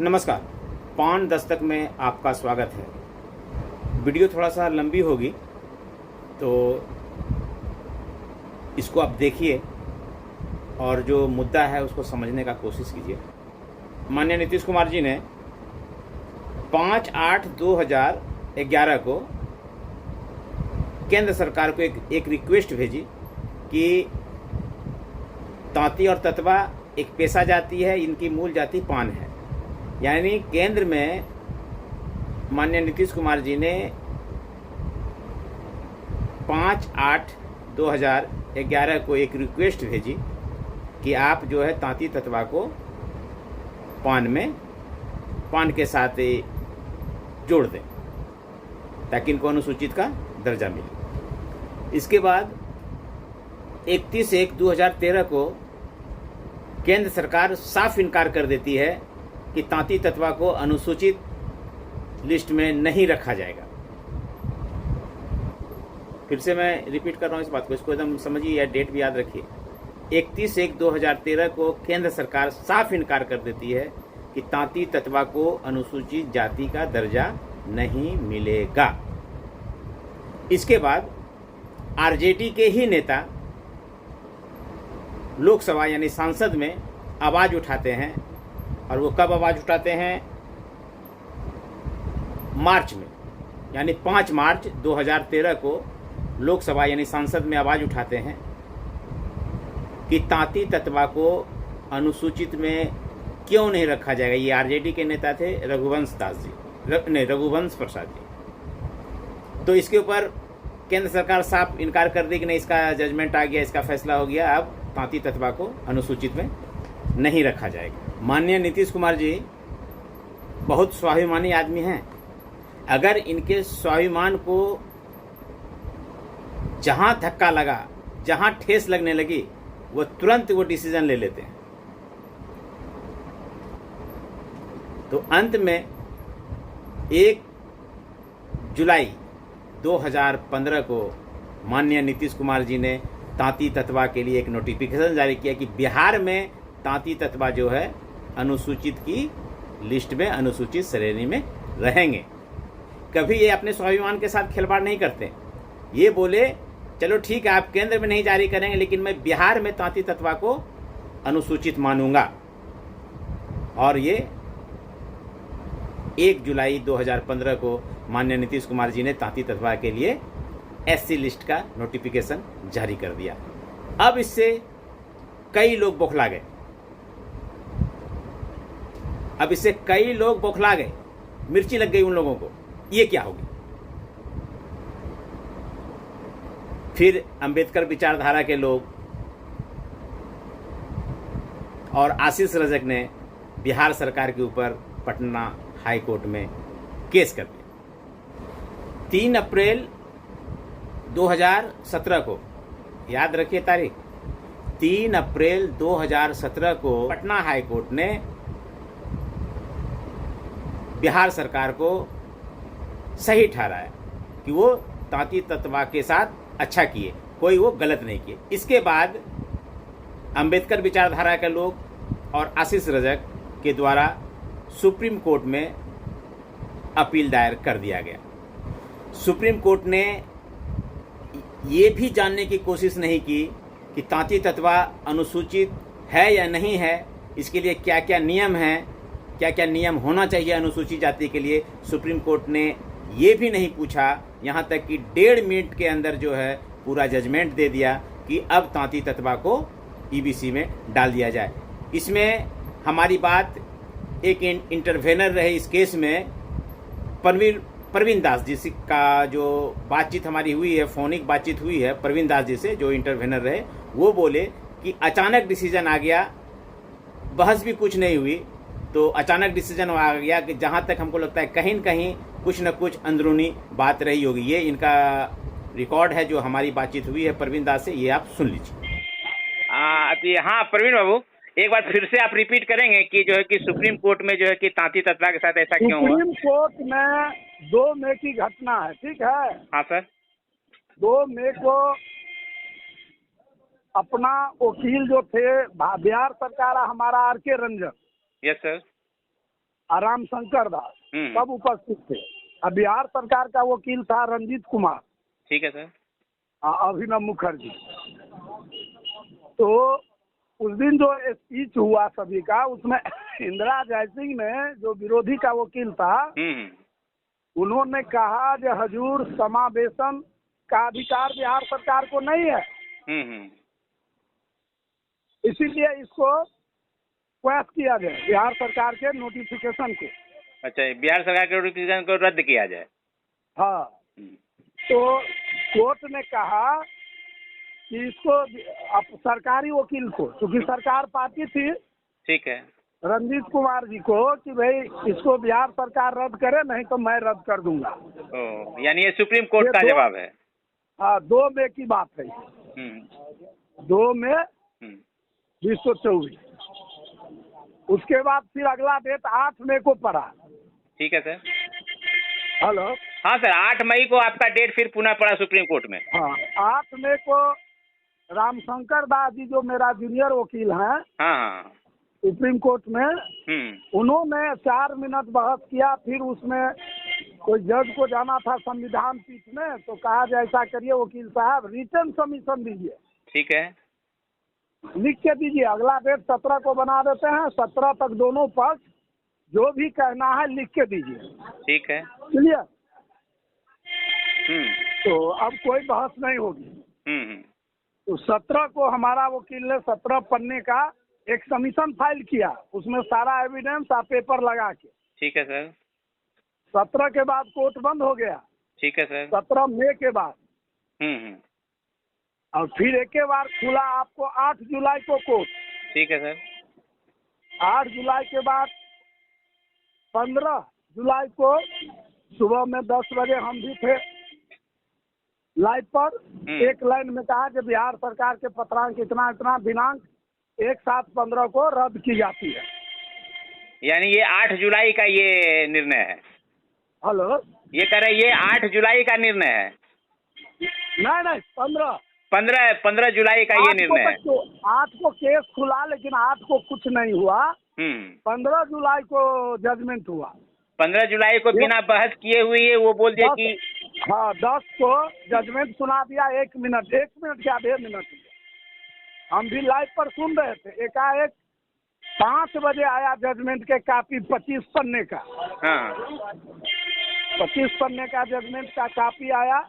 नमस्कार, पान दस्तक में आपका स्वागत है। वीडियो थोड़ा सा लंबी होगी तो इसको आप देखिए और जो मुद्दा है उसको समझने का कोशिश कीजिए। माननीय नीतीश कुमार जी ने 5/8/2011 को केंद्र सरकार को एक रिक्वेस्ट भेजी कि तांती और ततवा एक पेशा जाति है, इनकी मूल जाति पान है। यानी केंद्र में माननीय नीतीश कुमार जी ने 5/8/2011 को एक रिक्वेस्ट भेजी कि आप जो है तांती ततवा को पान के साथ जोड़ दें ताकि इनको अनुसूचित का दर्जा मिले। इसके बाद 31/1/2013 को केंद्र सरकार साफ इनकार कर देती है कि तांती ततवा को अनुसूचित लिस्ट में नहीं रखा जाएगा। फिर से मैं रिपीट कर रहा हूँ इस बात को, इसको एकदम समझिए या डेट भी याद रखिए। 31/1/2013 को केंद्र सरकार साफ इनकार कर देती है कि तांती ततवा को अनुसूचित जाति का दर्जा नहीं मिलेगा। इसके बाद आरजेडी के ही नेता लोकसभा यानी संसद में आवाज उठाते हैं, और वो कब आवाज उठाते हैं? मार्च में, यानी 5 मार्च 2013 को लोकसभा यानी संसद में आवाज उठाते हैं कि तांती ततवा को अनुसूचित में क्यों नहीं रखा जाएगा। ये आरजेडी के नेता थे रघुवंश प्रसाद जी। तो इसके ऊपर केंद्र सरकार साफ इनकार कर दी कि नहीं, इसका जजमेंट आ गया, इसका फैसला हो गया, अब तांती ततवा को अनुसूचित में नहीं रखा जाएगा। माननीय नीतीश कुमार जी बहुत स्वाभिमानी आदमी हैं। अगर इनके स्वाभिमान को जहां धक्का लगा, जहां ठेस लगने लगी, वो तुरंत वो डिसीजन ले लेते हैं। तो अंत में 1 जुलाई 2015 को माननीय नीतीश कुमार जी ने तांती ततवा के लिए एक नोटिफिकेशन जारी किया कि बिहार में तांती ततवा जो है अनुसूचित की लिस्ट में, अनुसूचित श्रेणी में रहेंगे। कभी ये अपने स्वाभिमान के साथ खिलवाड़ नहीं करते। ये बोले चलो ठीक है, आप केंद्र में नहीं जारी करेंगे, लेकिन मैं बिहार में तांती ततवा को अनुसूचित मानूंगा। और ये 1 जुलाई 2015 को माननीय नीतीश कुमार जी ने तांती ततवा के लिए एससी लिस्ट का नोटिफिकेशन जारी कर दिया। अब इससे कई लोग बौखला गए। मिर्ची लग गई उन लोगों को, ये क्या होगी। फिर अंबेडकर विचारधारा के लोग और आशीष रजक ने बिहार सरकार के ऊपर पटना हाई कोर्ट में केस कर दिया। 3 अप्रैल 2017 को, याद रखिए तारीख, 3 अप्रैल 2017 को पटना हाई कोर्ट ने बिहार सरकार को सही ठहराया कि वो तांती ततवा के साथ अच्छा किए, कोई वो गलत नहीं किए। इसके बाद अंबेडकर विचारधारा के लोग और आशीष रजक के द्वारा सुप्रीम कोर्ट में अपील दायर कर दिया गया। सुप्रीम कोर्ट ने ये भी जानने की कोशिश नहीं की कि तांती ततवा अनुसूचित है या नहीं है, इसके लिए क्या क्या नियम हैं, क्या क्या नियम होना चाहिए अनुसूचित जाति के लिए। सुप्रीम कोर्ट ने ये भी नहीं पूछा, यहाँ तक कि 1.5 मिनट के अंदर जो है पूरा जजमेंट दे दिया कि अब तांती ततवा को ईबीसी में डाल दिया जाए। इसमें हमारी बात, एक इंटरवेनर रहे इस केस में, प्रवीण दास जी का जो बातचीत हमारी हुई है, फोनिक बातचीत हुई है प्रवीण दास जी से, जो इंटरवेनर रहे, वो बोले कि अचानक डिसीजन आ गया, बहस भी कुछ नहीं हुई, तो अचानक डिसीजन आ गया कि जहाँ तक हमको लगता है कहीं न कहीं कुछ न कुछ अंदरूनी बात रही होगी। ये इनका रिकॉर्ड है जो हमारी बातचीत हुई है प्रवीण दास से, ये आप सुन लीजिए। हाँ प्रवीण बाबू, एक बार फिर से आप रिपीट करेंगे कि जो है कि सुप्रीम कोर्ट में जो है कि तांती ततवा के साथ ऐसा क्यों हुआ? सुप्रीम कोर्ट में 2 मई की घटना है, ठीक है। हाँ सर। 2 मई को अपना वकील जो थे बिहार सरकार, हमारा आर के रंजन, यस सर, और रामशंकर दास हम्म। सब उपस्थित थे। और बिहार सरकार का वकील था रंजीत कुमार, ठीक है सर। अभिनव मुखर्जी। तो उस दिन जो स्पीच हुआ सभी का, उसमें इंदिरा जयसिंह ने, जो विरोधी का वकील था, हम्म। उन्होंने कहा कि हजूर समावेशन का अधिकार बिहार सरकार को नहीं है, हम्म। इसीलिए इसको क्वैश किया जाए बिहार सरकार के नोटिफिकेशन को। अच्छा, बिहार सरकार के नोटिफिकेशन को रद्द किया जाए। हाँ, हम्म। तो कोर्ट ने कहा कि इसको सरकारी वकील को, क्योंकि सरकार पार्टी थी ठीक है। रंजीत कुमार जी को, कि भाई इसको बिहार सरकार रद्द करे, नहीं तो मैं रद्द कर दूंगा। ओ, यानी ये सुप्रीम कोर्ट ये का दो- जवाब है। हाँ, 2 मई की बात है। हम्म। 2 मई हम्म। 2024। उसके बाद फिर अगला डेट 8 मई को पड़ा। ठीक है सर। हेलो। हाँ सर, 8 मई को आपका डेट फिर पुनः पड़ा सुप्रीम कोर्ट में। हाँ, 8 मई को रामशंकर दास जी, जो मेरा जूनियर वकील हैं हाँ हाँ। सुप्रीम कोर्ट में, हम्म। उन्होंने 4 मिनट बहस किया। फिर उसमें कोई जज को जाना था संविधान पीठ में, तो कहा कि ऐसा करिए वकील साहब, रिटर्न सबमिशन दीजिए, ठीक है। लिख के दीजिए। अगला डेट 17 को बना देते हैं, 17 तक दोनों पक्ष जो भी कहना है लिख के दीजिए। ठीक है। क्लियर? हम्म। तो अब कोई बहस नहीं होगी। हम्म। तो 17 को हमारा वकील ने 17 पन्ने का एक सबमिशन फाइल किया, उसमें सारा एविडेंस और पेपर लगा के। ठीक है सर। 17 के बाद कोर्ट बंद हो गया, ठीक है सर। 17 मई के बाद। हम्म। और फिर एक बार खुला आपको 8 जुलाई को कोर्ट। ठीक है सर। 8 जुलाई के बाद 15 जुलाई को सुबह में 10 बजे हम भी थे लाइव पर। एक लाइन में कहा कि बिहार सरकार के पत्रांक इतना इतना दिनांक 1/7/15 को रद्द की जाती है। यानी ये 8 जुलाई का ये निर्णय है। हेलो। ये कह रहे ये 8 जुलाई का निर्णय है। नहीं, 15 जुलाई का ये निर्णय है। 8 को केस खुला, लेकिन 8 को कुछ नहीं हुआ। 15 जुलाई को जजमेंट हुआ। 15 जुलाई को बिना बहस किए हुए वो बोल दिया कि 10 को जजमेंट सुना दिया। 1 मिनट क्या 1.5 मिनट। हम भी लाइव पर सुन रहे थे। एकाएक 5 बजे आया जजमेंट के कॉपी 25 पन्ने का। हाँ 25 पन्ने का जजमेंट का कॉपी आया।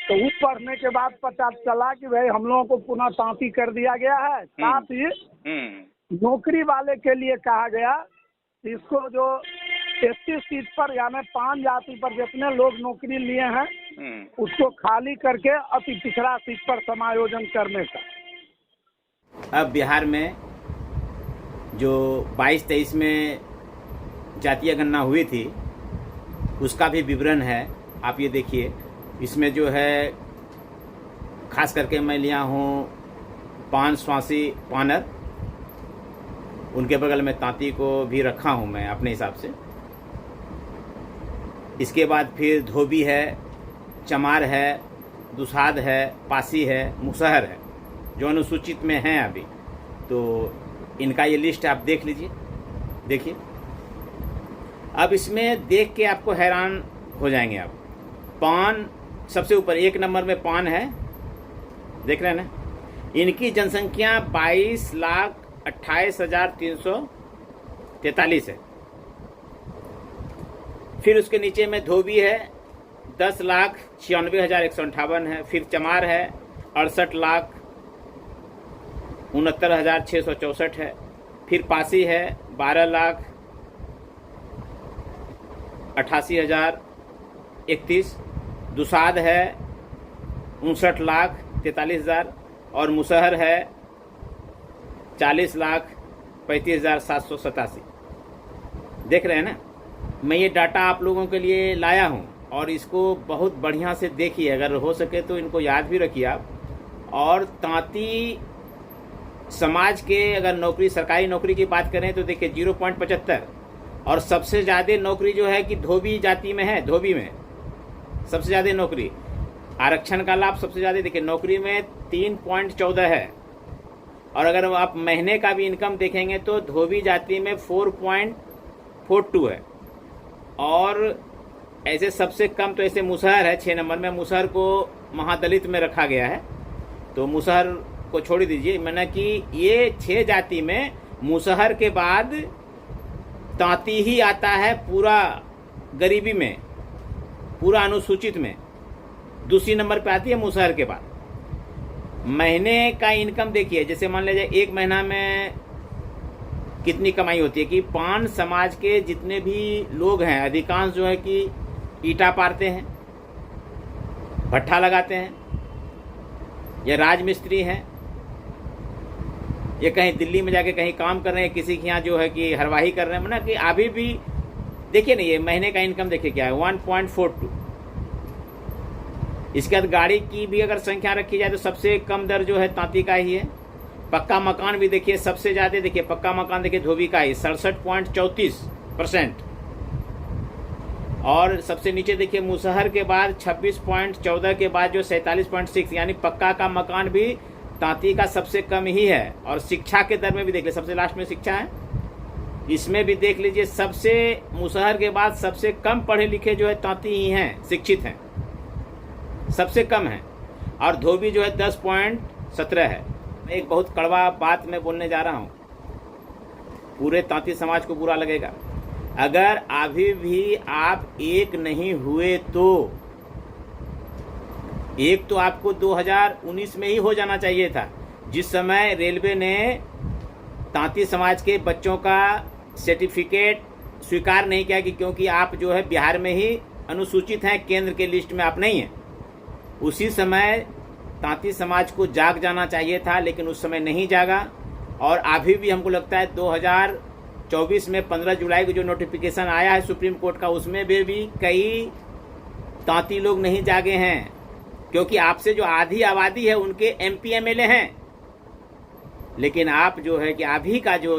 तो वो पढ़ने के बाद पता चला कि भाई हम लोगों को पुनः तांती कर दिया गया है। साथ ही नौकरी वाले के लिए कहा गया इसको जो 33 सीट पर, यानी 5 जाति पर जितने लोग नौकरी लिए हैं उसको खाली करके अति पिछड़ा सीट पर समायोजन करने का। अब बिहार में जो 22-23 में जातीय गणना हुई थी उसका भी विवरण है। आप ये देखिए, इसमें जो है खास करके मैं लिया हूँ पान स्वासी पानर, उनके बगल में तांती को भी रखा हूँ मैं अपने हिसाब से। इसके बाद फिर धोबी है, चमार है, दुसाध है, पासी है, मुसहर है, जो अनुसूचित में हैं अभी। तो इनका ये लिस्ट आप देख लीजिए। देखिए, अब इसमें देख के आपको हैरान हो जाएंगे आप। पान सबसे ऊपर 1 नंबर में पान है, देख रहे हैं ना। इनकी जनसंख्या 22,28,343 है। फिर उसके नीचे में धोबी है 10,96,158 है। फिर चमार है 68,69,664 है। फिर पासी है 12,88,031। दुसाध है 59,43,000 और मुसहर है 40,35,787। देख रहे हैं ना। मैं ये डाटा आप लोगों के लिए लाया हूँ और इसको बहुत बढ़िया से देखिए। अगर हो सके तो इनको याद भी रखिए आप। और तांती समाज के अगर नौकरी, सरकारी नौकरी की बात करें तो देखिए 0.75। और सबसे ज़्यादा नौकरी जो है कि धोबी जाति में है। धोबी में सबसे ज़्यादा नौकरी, आरक्षण का लाभ सबसे ज़्यादा देखिए नौकरी में 3.14 है। और अगर आप महीने का भी इनकम देखेंगे तो धोबी जाति में 42 है। और ऐसे सबसे कम तो ऐसे मुसहर है 6 नंबर में, मुसहर को महादलित में रखा गया है, तो मुसहर को छोड़ दीजिए। मैंने कि ये 6 जाति में मुसहर के बाद तांती ही आता है पूरा गरीबी में, पूरा अनुसूचित में, दूसरी नंबर पे आती है मुसहर के बाद। महीने का इनकम देखिए, जैसे मान लीजिए एक महीना में कितनी कमाई होती है कि पान समाज के जितने भी लोग हैं अधिकांश जो है कि ईंटा पारते हैं, भट्ठा लगाते हैं, या राजमिस्त्री हैं, ये कहीं दिल्ली में जाके कहीं काम कर रहे हैं, किसी के यहाँ जो है कि हरवाही कर रहे हैं। मतलब कि अभी भी देखिए ना, ये महीने का इनकम देखिए क्या है 1.42। इसके बाद गाड़ी की भी अगर संख्या रखी जाए तो सबसे कम दर जो है तांती का ही है। पक्का मकान भी देखिए सबसे ज़्यादा, देखिए पक्का मकान देखिए धोबी का ही 67.34%। और सबसे नीचे देखिए मुसहर के बाद 26.14 के बाद जो 47.6, यानी पक्का का मकान भी तांती का सबसे कम ही है। और शिक्षा के दर में भी देख लीजिए, सबसे लास्ट में शिक्षा है, इसमें भी देख लीजिए सबसे मुसहर के बाद सबसे कम पढ़े लिखे जो है तांती ही हैं, शिक्षित हैं, सबसे कम है। और धोबी जो है 10.17 है। एक बहुत कड़वा बात मैं बोलने जा रहा हूँ, पूरे तांती समाज को बुरा लगेगा। अगर अभी भी आप एक नहीं हुए तो एक तो आपको 2019 में ही हो जाना चाहिए था, जिस समय रेलवे ने तांती समाज के बच्चों का सर्टिफिकेट स्वीकार नहीं किया कि क्योंकि आप जो है बिहार में ही अनुसूचित हैं, केंद्र के लिस्ट में आप नहीं हैं। उसी समय तांती समाज को जाग जाना चाहिए था, लेकिन उस समय नहीं जागा। और अभी भी हमको लगता है 2024 में 15 जुलाई को जो नोटिफिकेशन आया है सुप्रीम कोर्ट का, उसमें भी कई तांती लोग नहीं जागे हैं, क्योंकि आपसे जो आधी आबादी है उनके MP MLA हैं। लेकिन आप जो है कि अभी का जो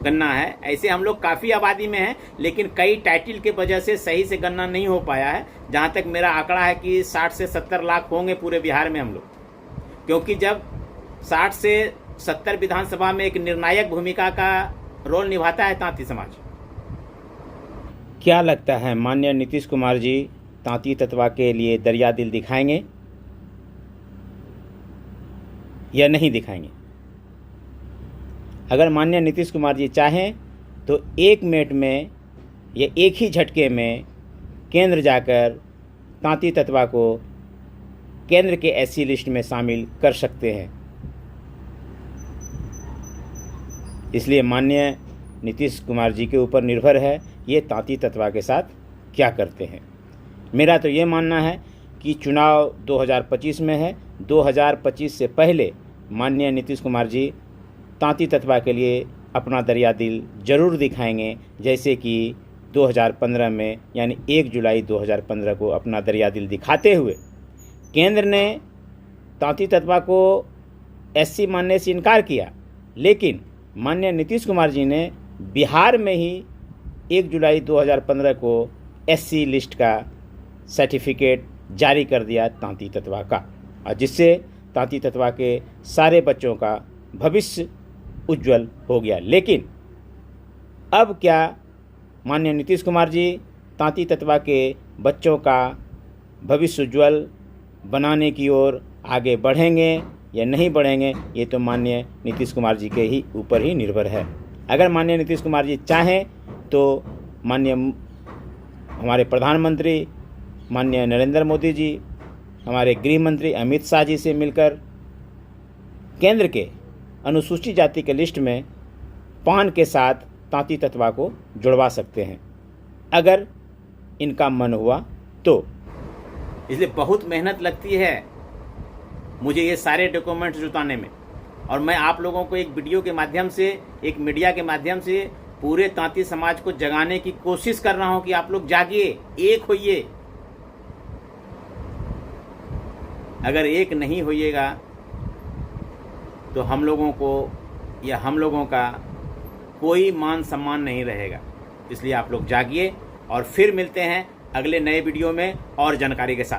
गन्ना है, ऐसे हम लोग काफ़ी आबादी में हैं, लेकिन कई टाइटल के वजह से सही से गन्ना नहीं हो पाया है। जहाँ तक मेरा आंकड़ा है कि 60 से 70 लाख होंगे पूरे बिहार में हम लोग, क्योंकि जब 60 से 70 विधानसभा में एक निर्णायक भूमिका का रोल निभाता है तांती समाज। क्या लगता है माननीय नीतीश कुमार जी तांती तत्वा के लिए दरिया दिल दिखाएंगे या नहीं दिखाएंगे? अगर माननीय नीतीश कुमार जी चाहें तो 1 मिनट में या एक ही झटके में केंद्र जाकर तांती तत्वा को केंद्र के SC लिस्ट में शामिल कर सकते हैं। इसलिए माननीय नीतीश कुमार जी के ऊपर निर्भर है ये तांती तत्वा के साथ क्या करते हैं। मेरा तो ये मानना है कि चुनाव 2025 में है, 2025 से पहले माननीय नीतीश कुमार जी तांती तत्वा के लिए अपना दरिया दिल जरूर दिखाएंगे, जैसे कि 2015 में, यानी 1 जुलाई 2015 को अपना दरिया दिल दिखाते हुए केंद्र ने तांती तत्वा को SC मानने से इनकार किया, लेकिन माननीय नीतीश कुमार जी ने बिहार में ही 1 जुलाई 2015 को SC लिस्ट का सर्टिफिकेट जारी कर दिया तांती तत्वा का, और जिससे तांती तत्वा के सारे बच्चों का भविष्य उज्जवल हो गया। लेकिन अब क्या माननीय नीतीश कुमार जी तांती तत्वा के बच्चों का भविष्य उज्जवल बनाने की ओर आगे बढ़ेंगे या नहीं बढ़ेंगे, ये तो माननीय नीतीश कुमार जी के ही ऊपर ही निर्भर है। अगर माननीय नीतीश कुमार जी चाहें तो माननीय हमारे प्रधानमंत्री माननीय नरेंद्र मोदी जी, हमारे गृह मंत्री अमित शाह जी से मिलकर केंद्र के अनुसूचित जाति के लिस्ट में पान के साथ तांती तत्वा को जुड़वा सकते हैं, अगर इनका मन हुआ तो। इसलिए बहुत मेहनत लगती है मुझे ये सारे डॉक्यूमेंट्स जुटाने में, और मैं आप लोगों को एक वीडियो के माध्यम से, एक मीडिया के माध्यम से पूरे तांती समाज को जगाने की कोशिश कर रहा हूँ कि आप लोग जागिए, एक होइए। अगर एक नहीं होइएगा तो हम लोगों को या हम लोगों का कोई मान सम्मान नहीं रहेगा। इसलिए आप लोग जागिए, और फिर मिलते हैं अगले नए वीडियो में और जानकारी के साथ।